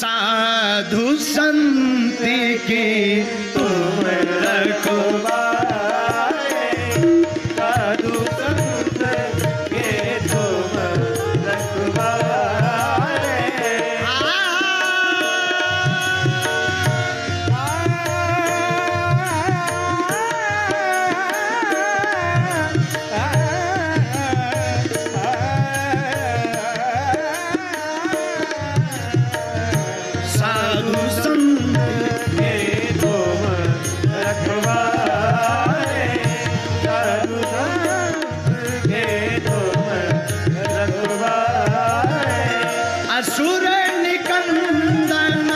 साधु संत की तुम रखवारे, साधु संत के तुम रखवारे। साधु संत के तुम रखवारे, साधु संत के तुम रखवारे। असुर निकंदन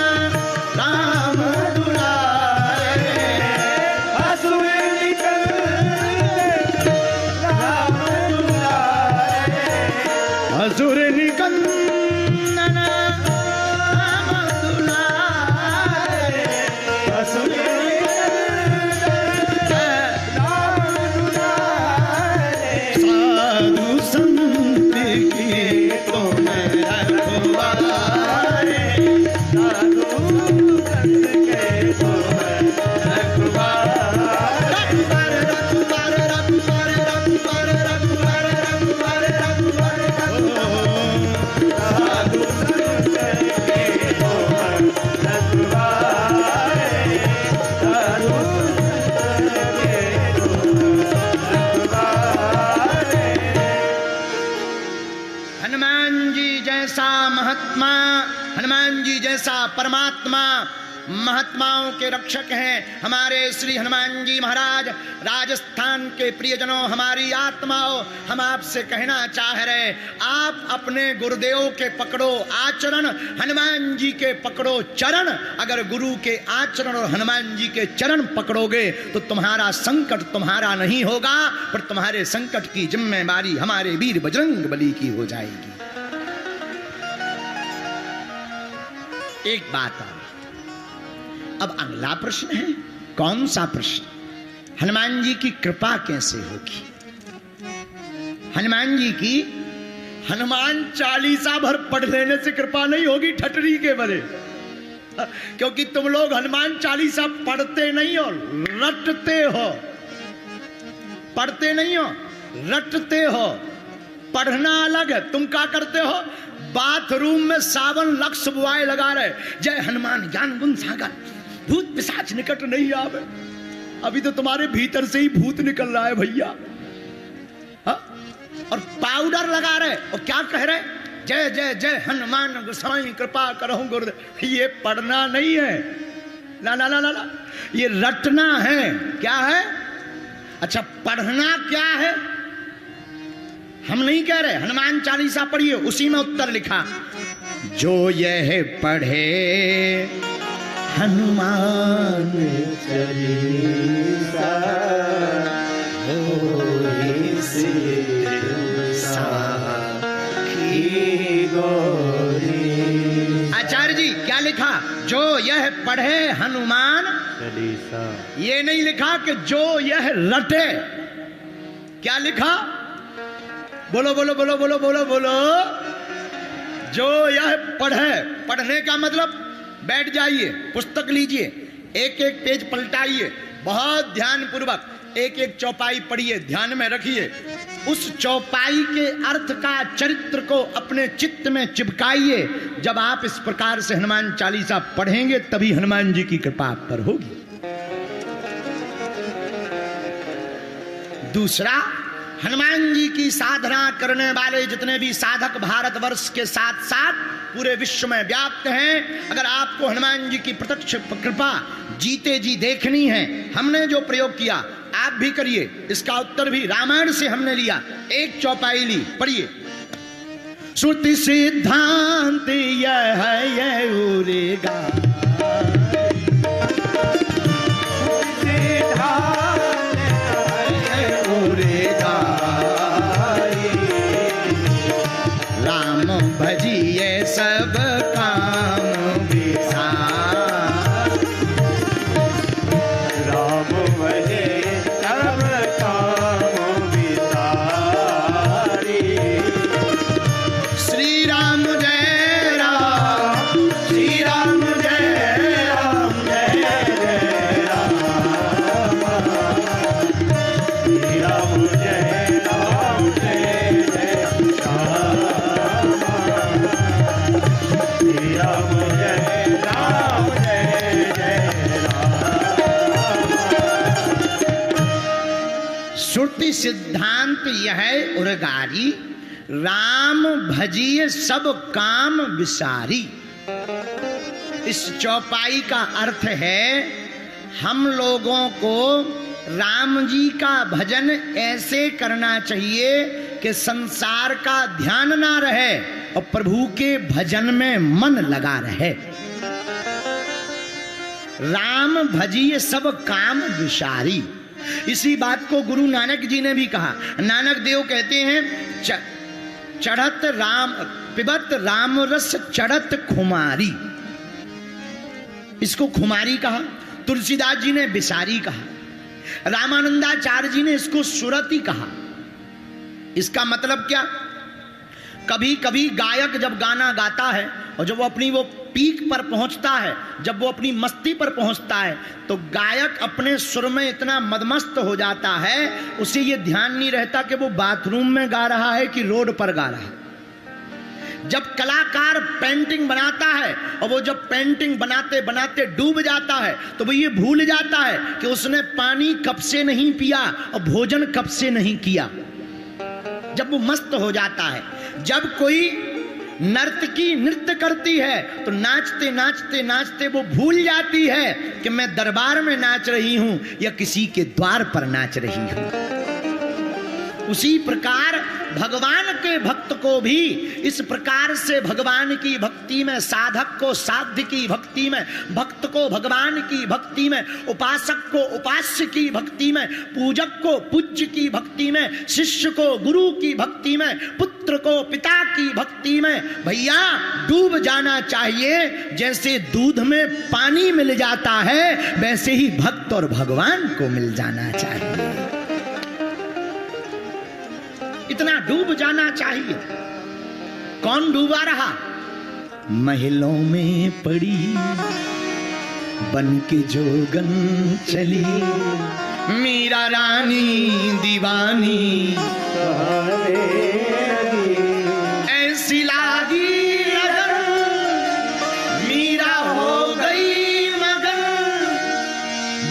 राम दुलारे, असुर निकंदन राम दुलारे, असुर निकंदन राम दुलारे, असुर निकंदन राम दुलारे। साधु संत की तुम रखवारे, साधु संत के तुम रखवारे। रखवारे, रखवारे, रखवारे, रखवारे, रखवारे, रखवारे, रखवारे, साधु संत के तुम रखवारे, साधु संत के तुम रखवारे। हनुमान जी जैसा महात्मा, हनुमान जी जैसा परमात्मा महात्माओं के रक्षक हैं हमारे श्री हनुमान जी महाराज। राजस्थान के प्रियजनों, हमारी आत्माओं, हम आपसे कहना चाह रहे, आप अपने गुरुदेव के पकड़ो आचरण, हनुमान जी के पकड़ो चरण। अगर गुरु के आचरण और हनुमान जी के चरण पकड़ोगे तो तुम्हारा संकट तुम्हारा नहीं होगा, पर तुम्हारे संकट की जिम्मेदारी हमारे वीर बजरंग बली की हो जाएगी। एक बात और, अब अगला प्रश्न है, कौन सा प्रश्न? हनुमान जी की कृपा कैसे होगी? हनुमान जी की हनुमान चालीसा भर पढ़ लेने से कृपा नहीं होगी, ठटरी के बने। क्योंकि तुम लोग हनुमान चालीसा पढ़ते नहीं हो, रटते हो। पढ़ते नहीं हो, रटते हो। पढ़ना अलग है। तुम क्या करते हो? बाथरूम में सावन लक्ष्य बुआए लगा रहे, जय हनुमान ज्ञान गुण सागर, भूत पिशाच निकट नहीं आवे। अभी तो तुम्हारे भीतर से ही भूत निकल रहा है भैया। और पाउडर लगा रहे और क्या कह रहे? जय जय जय हनुमान गोसाई कृपा करो गुरुदेव। ये पढ़ना नहीं है, ना ना ना ना, ये रटना है। क्या है? अच्छा, पढ़ना क्या है? हम नहीं कह रहे। हनुमान चालीसा पढ़िए, उसी में उत्तर लिखा, जो यह पढ़े हनुमान चालीसा होए सिद्ध साखी गौरी। आचार्य जी क्या लिखा? जो यह पढ़े हनुमान चालीसा। ये नहीं लिखा कि जो यह रटे। क्या लिखा? बोलो बोलो बोलो बोलो बोलो बोलो। जो यह पढ़े, पढ़ने का मतलब बैठ जाइए, पुस्तक लीजिए, एक एक पेज पलटाइए, बहुत ध्यान पूर्वक एक एक चौपाई पढ़िए, ध्यान में रखिए। उस चौपाई के अर्थ का, चरित्र को अपने चित्त में चिपकाइए। जब आप इस प्रकार से हनुमान चालीसा पढ़ेंगे तभी हनुमान जी की कृपा आप पर होगी। दूसरा, हनुमान जी की साधना करने वाले जितने भी साधक भारतवर्ष के साथ साथ पूरे विश्व में व्याप्त हैं, अगर आपको हनुमान जी की प्रत्यक्ष कृपा जीते जी देखनी है, हमने जो प्रयोग किया आप भी करिए। इसका उत्तर भी रामायण से हमने लिया। एक चौपाई ली, पढ़िए। श्रुति सिद्धांत यह है उरेगा, भजिए सब काम विसार, राम भजे सब काम विसारी। श्री राम जय राम, श्री राम कोटि सिद्धांत यह उरगारी, राम भजिए सब काम विसारी। इस चौपाई का अर्थ है हम लोगों को राम जी का भजन ऐसे करना चाहिए कि संसार का ध्यान ना रहे और प्रभु के भजन में मन लगा रहे। राम भजिए सब काम विसारी। इसी बात को गुरु नानक जी ने भी कहा। नानक देव कहते हैं चढ़त राम पिबत राम रस चढ़त खुमारी। इसको खुमारी कहा, तुलसीदास जी ने विसारी कहा, रामानंदाचार्य जी ने इसको सुरति कहा। इसका मतलब क्या? कभी कभी गायक जब गाना गाता है और जब वो अपनी वो पीक पर पहुंचता है, जब वो अपनी मस्ती पर पहुंचता है, तो गायक अपने सुर में इतना मदमस्त हो जाता है, उसे ये ध्यान नहीं रहता कि वो बाथरूम में गा रहा है कि रोड पर गा रहा है। जब कलाकार पेंटिंग बनाता है और वो जब पेंटिंग बनाते बनाते डूब जाता है, तो वो ये भूल जाता है कि उसने पानी कब से नहीं पिया और भोजन कब से नहीं किया। जब वो मस्त हो जाता है। जब कोई नर्तकी नृत्य करती है तो नाचते नाचते नाचते वो भूल जाती है कि मैं दरबार में नाच रही हूं या किसी के द्वार पर नाच रही हूं। उसी प्रकार भगवान के भक्त को भी इस प्रकार से भगवान की भक्ति में, साधक को साध्य की भक्ति में, भक्त को भगवान की भक्ति में, उपासक को उपास्य की भक्ति में, पूजक को पूज्य की भक्ति में, शिष्य को गुरु की भक्ति में, पुत्र को पिता की भक्ति में भैया डूब जाना चाहिए। जैसे दूध में पानी मिल जाता है वैसे ही भक्त और भगवान को मिल जाना चाहिए। इतना डूब जाना चाहिए। कौन डूबा रहा? महलों में पड़ी बन के जोगन चली, मीरा रानी दीवानी ऐसी लागी लगन, मीरा हो गई मगन,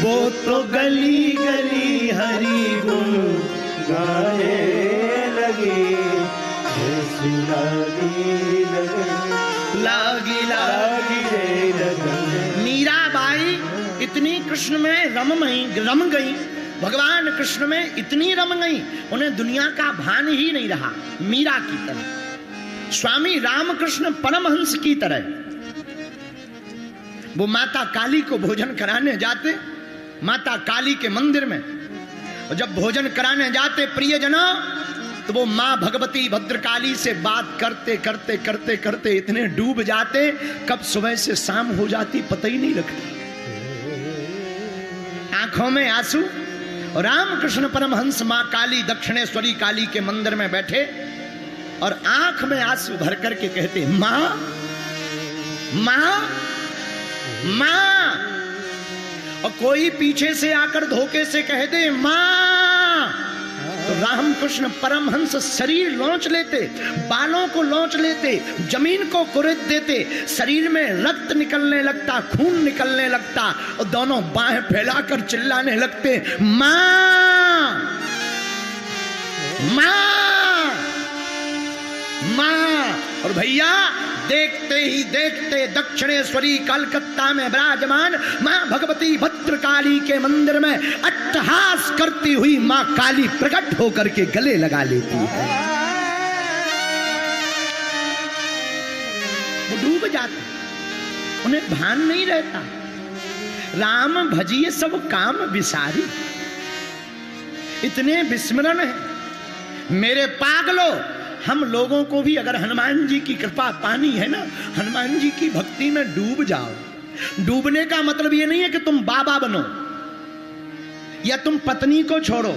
वो तो गली गली हरी गुण गाए लागी लागी रे लगन। मीराबाई इतनी कृष्ण में रम गई, भगवान कृष्ण में इतनी रम गई, उन्हें दुनिया का भान ही नहीं रहा। मीरा की तरह, स्वामी रामकृष्ण परमहंस की तरह वो माता काली को भोजन कराने जाते, माता काली के मंदिर में। और जब भोजन कराने जाते प्रियजनों, तो वो माँ भगवती भद्रकाली से बात करते करते करते करते इतने डूब जाते, कब सुबह से शाम हो जाती पता ही नहीं लगती। आंखों में आंसू। और रामकृष्ण परमहंस माँ काली, दक्षिणेश्वरी काली के मंदिर में बैठे और आंख में आंसू भर करके कहते, माँ माँ माँ। और कोई पीछे से आकर धोखे से कह दे माँ, तो रामकृष्ण परमहंस शरीर लौंच लेते, बालों को लौंच लेते, जमीन को कुरेद देते, शरीर में रक्त निकलने लगता, खून निकलने लगता और दोनों बाहें फैलाकर चिल्लाने लगते, माँ माँ माँ। और भैया देखते ही देखते दक्षिणेश्वरी कलकत्ता में विराजमान मां भगवती भद्रकाली के मंदिर में अट्टहास करती हुई मां काली प्रकट होकर के गले लगा लेती है। वो डूब जाते, उन्हें भान नहीं रहता। राम भजिए सब काम विसारी, इतने विस्मरण है। मेरे पागलों, हम लोगों को भी अगर हनुमान जी की कृपा पानी है ना, हनुमान जी की भक्ति में डूब जाओ। डूबने का मतलब ये नहीं है कि तुम बाबा बनो, या तुम पत्नी को छोड़ो,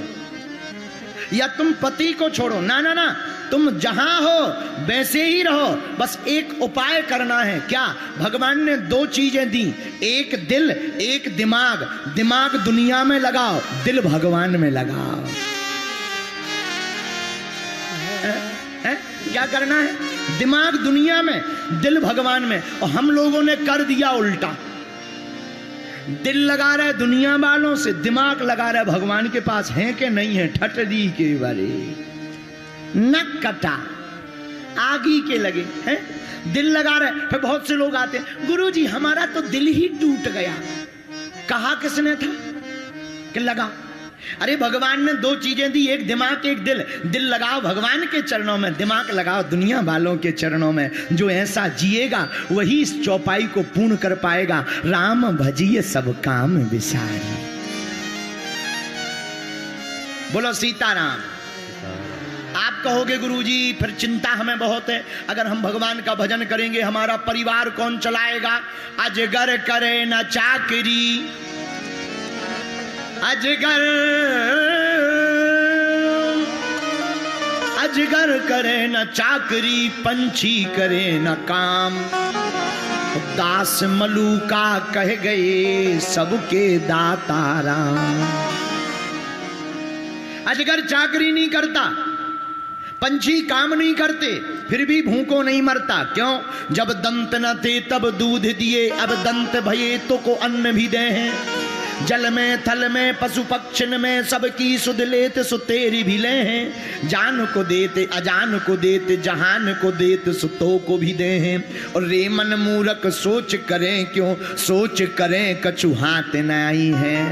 या तुम पति को छोड़ो, ना ना ना, तुम जहां हो वैसे ही रहो। बस एक उपाय करना है। क्या? भगवान ने दो चीजें दी, एक दिल, एक दिमाग। दिमाग दुनिया में लगाओ, दिल भगवान में लगाओ। क्या करना है? दिमाग दुनिया में, दिल भगवान में। और हम लोगों ने कर दिया उल्टा। दिल लगा रहे दुनिया वालों से, दिमाग लगा रहे भगवान के पास है कि नहीं है। ठटरी के बारे नक कटा आगी के लगे हैं, दिल लगा रहे। फिर बहुत से लोग आते हैं, गुरुजी हमारा तो दिल ही टूट गया। कहा किसने था कि लगा? अरे भगवान ने दो चीजें दी, एक दिमाग एक दिल। दिल लगाओ भगवान के चरणों में, दिमाग लगाओ दुनिया वालों के चरणों में। जो ऐसा जिएगा वही इस चौपाई को पूर्ण कर पाएगा। राम भजिए सब काम विसारी। बोलो सीताराम। आप कहोगे गुरुजी फिर चिंता हमें बहुत है, अगर हम भगवान का भजन करेंगे हमारा परिवार कौन चलाएगा? अजगर करे न चाकरी, अजगर अजगर करे न चाकरी, पंछी करे न काम। दास मलूका कह गए सबके दाता राम। अजगर चाकरी नहीं करता, पंछी काम नहीं करते, फिर भी भूखों नहीं मरता। क्यों? जब दंत न थे तब दूध दिए, अब दंत भये तो को अन्न भी दे हैं। जल में थल में पशु पक्षिन में सबकी सुध लेते सो तेरी भी ले हैं। जान को देते अजान को देते, जहान को देते सुतो को भी दे हैं। और रे मन मूरख सोच करें क्यों, सोच करें कछु हाथ न आई है।